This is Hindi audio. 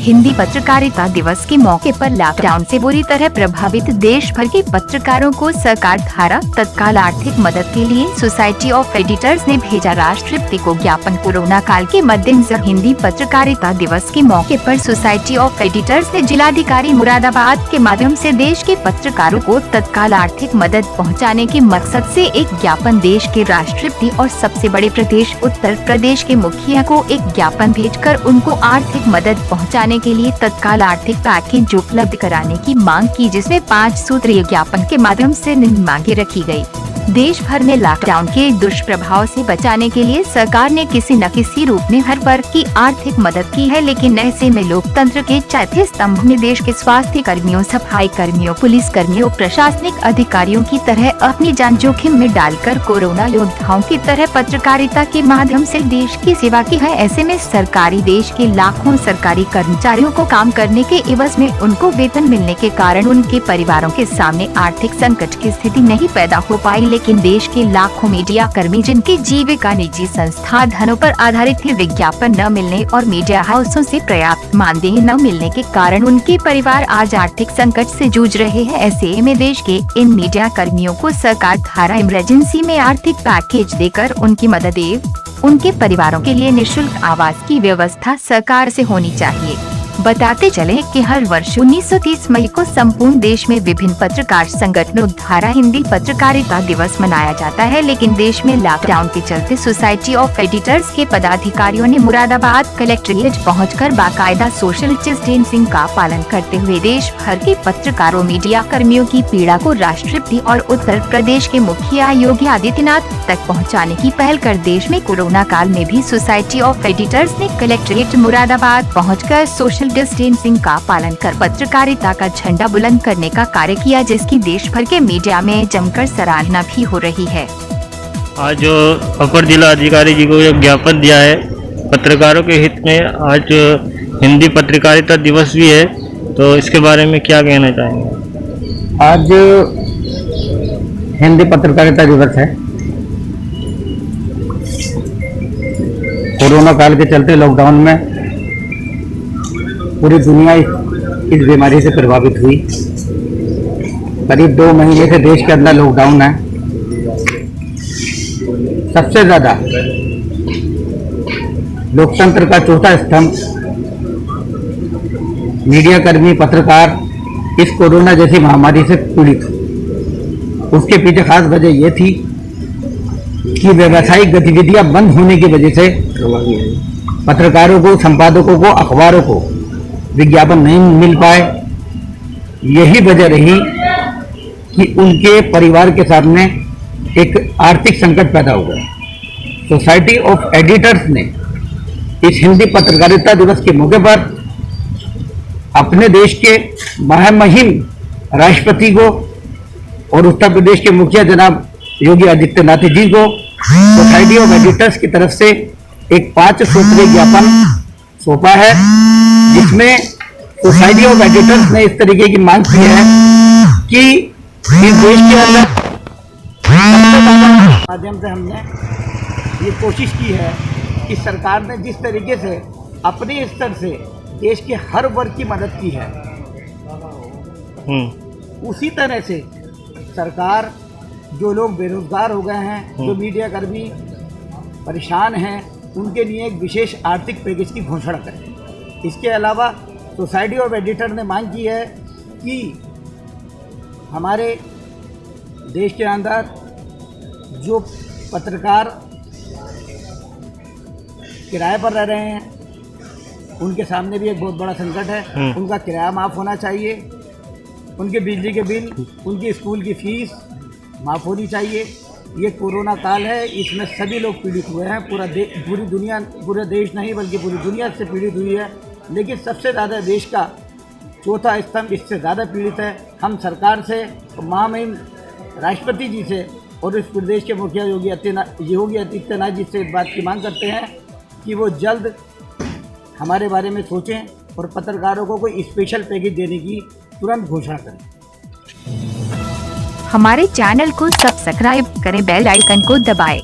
हिंदी पत्रकारिता दिवस के मौके पर लॉकडाउन से बुरी तरह प्रभावित देश भर के पत्रकारों को सरकार द्वारा तत्काल आर्थिक मदद के लिए सोसाइटी ऑफ एडिटर्स ने भेजा राष्ट्रपति को ज्ञापन। कोरोना काल के मद्देनजर हिंदी पत्रकारिता दिवस के मौके पर सोसाइटी ऑफ एडिटर्स ने जिलाधिकारी मुरादाबाद के माध्यम से देश के पत्रकारों को तत्काल आर्थिक मदद पहुंचाने के मकसद से एक ज्ञापन देश के राष्ट्रपति और सबसे बड़े प्रदेश उत्तर प्रदेश के मुखिया को एक ज्ञापन भेजकर उनको आर्थिक मदद पहुंचाने के लिए तत्काल आर्थिक पैकेज उपलब्ध कराने की मांग की, जिसमें 5 सूत्रीय ज्ञापन के माध्यम से निम्न मांगे रखी गयी। देश भर में लॉकडाउन के दुष्प्रभाव से बचाने के लिए सरकार ने किसी न किसी रूप में हर वर्ग की आर्थिक मदद की है, लेकिन ऐसे में लोकतंत्र के चौथे स्तंभ में देश के स्वास्थ्य कर्मियों, सफाई कर्मियों, पुलिस कर्मियों, प्रशासनिक अधिकारियों की तरह अपनी जान जोखिम में डालकर कोरोना योद्धाओं की तरह पत्रकारिता के माध्यम से देश की सेवा की है। ऐसे में सरकारी देश के लाखों सरकारी कर्मचारियों को काम करने के एवज में उनको वेतन मिलने के कारण उनके परिवारों के सामने आर्थिक संकट की स्थिति नहीं पैदा हो पाई, लेकिन देश के लाखों मीडिया कर्मी जिनकी जीविका निजी संसाधनों पर आधारित थी, विज्ञापन न मिलने और मीडिया हाउसों से पर्याप्त मानदेय न मिलने के कारण उनके परिवार आज आर्थिक संकट से जूझ रहे हैं। ऐसे में देश के इन मीडिया कर्मियों को सरकार द्वारा इमरजेंसी में आर्थिक पैकेज देकर उनकी मदद एवं उनके परिवारों के लिए निःशुल्क आवास की व्यवस्था सरकार से होनी चाहिए। बताते चले कि हर वर्ष 1930 मई को संपूर्ण देश में विभिन्न पत्रकार संगठनों द्वारा हिंदी पत्रकारिता दिवस मनाया जाता है, लेकिन देश में लॉकडाउन के चलते सोसाइटी ऑफ एडिटर्स के पदाधिकारियों ने मुरादाबाद कलेक्ट्रेट पहुंचकर बाकायदा सोशल डिस्टेंसिंग का पालन करते हुए देश भर के पत्रकारों, मीडिया कर्मियों की पीड़ा को राष्ट्रपति और उत्तर प्रदेश के मुखिया योगी आदित्यनाथ तक पहुँचाने की पहल कर देश में कोरोना काल में भी सोसाइटी ऑफ एडिटर्स ने कलेक्ट्रेट मुरादाबाद पहुँचकर सोशल डिस्टेंसिंग का पालन कर पत्रकारिता का झंडा बुलंद करने का कार्य किया, जिसकी देश भर के मीडिया में जमकर सराहना भी हो रही है। आज जो अपर जिला अधिकारी जी को एक ज्ञापन दिया है पत्रकारों के हित में, आज हिंदी पत्रकारिता दिवस भी है, तो इसके बारे में क्या कहना चाहेंगे? आज हिंदी पत्रकारिता दिवस है। कोरोना काल के चलते लॉकडाउन में पूरी दुनिया इस बीमारी से प्रभावित हुई। करीब 2 महीने से देश के अंदर लॉकडाउन है। सबसे ज्यादा लोकतंत्र का चौथा स्तंभ मीडिया कर्मी, पत्रकार इस कोरोना जैसी महामारी से पीड़ित हो। उसके पीछे खास वजह यह थी कि व्यावसायिक गतिविधियां बंद होने की वजह से पत्रकारों को, संपादकों को, अखबारों को विज्ञापन नहीं मिल पाए। यही वजह रही कि उनके परिवार के सामने एक आर्थिक संकट पैदा हो गया। सोसाइटी ऑफ एडिटर्स ने इस हिंदी पत्रकारिता दिवस के मौके पर अपने देश के महामहिम राष्ट्रपति को और उत्तर प्रदेश के मुखिया जनाब योगी आदित्यनाथ जी को सोसाइटी ऑफ एडिटर्स की तरफ से एक 5 सूत्रीय ज्ञापन सौंपा है, जिसमें सोसाइटी ऑफ एडिटर्स ने इस तरीके की मांग की है कि इस देश के अंदर माध्यम से हमने ये कोशिश की है कि सरकार ने जिस तरीके से अपने स्तर से देश के हर वर्ग की मदद की है, उसी तरह से सरकार जो लोग बेरोजगार हो गए हैं, जो मीडिया कर्मी परेशान हैं, उनके लिए एक विशेष आर्थिक पैकेज की घोषणा करें। इसके अलावा सोसाइटी ऑफ एडिटर ने मांग की है कि हमारे देश के अंदर जो पत्रकार किराए पर रह रहे हैं, उनके सामने भी एक बहुत बड़ा संकट है। उनका किराया माफ़ होना चाहिए, उनके बिजली के बिल, उनकी स्कूल की फीस माफ़ होनी चाहिए। ये कोरोना काल है, इसमें सभी लोग पीड़ित हुए हैं। पूरी दुनिया, पूरे देश नहीं बल्कि पूरी दुनिया से पीड़ित हुई है, लेकिन सबसे ज़्यादा देश का चौथा स्तंभ इससे ज़्यादा पीड़ित है। हम सरकार से, महामहिम राष्ट्रपति जी से और इस प्रदेश के मुखिया योगी आदित्यनाथ जी से इस बात की मांग करते हैं कि वो जल्द हमारे बारे में सोचें और पत्रकारों को कोई स्पेशल पैकेज देने की तुरंत घोषणा करें। हमारे चैनल को सब्सक्राइब करें, बेल आइकन को दबाएं।